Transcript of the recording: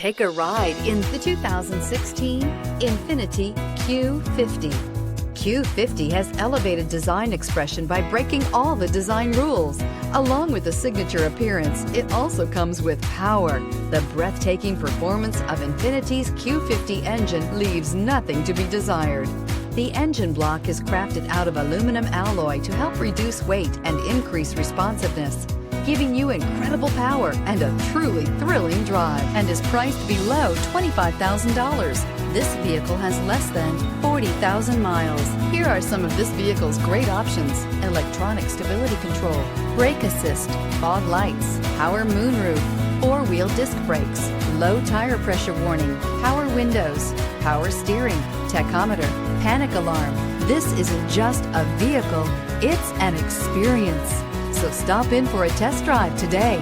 Take a ride in the 2016 INFINITI Q50. Q50 has elevated design expression by breaking all the design rules. Along with the signature appearance, it also comes with power. The breathtaking performance of INFINITI's Q50 engine leaves nothing to be desired. The engine block is crafted out of aluminum alloy to help reduce weight and increase responsiveness, giving you incredible power and a truly thrilling drive, and is priced below $25,000. This vehicle has less than 40,000 miles. Here are some of this vehicle's great options: electronic stability control, brake assist, fog lights, power moonroof, four-wheel disc brakes, low tire pressure warning, power windows, power steering, tachometer, panic alarm. This isn't just a vehicle, it's an experience. So stop in for a test drive today.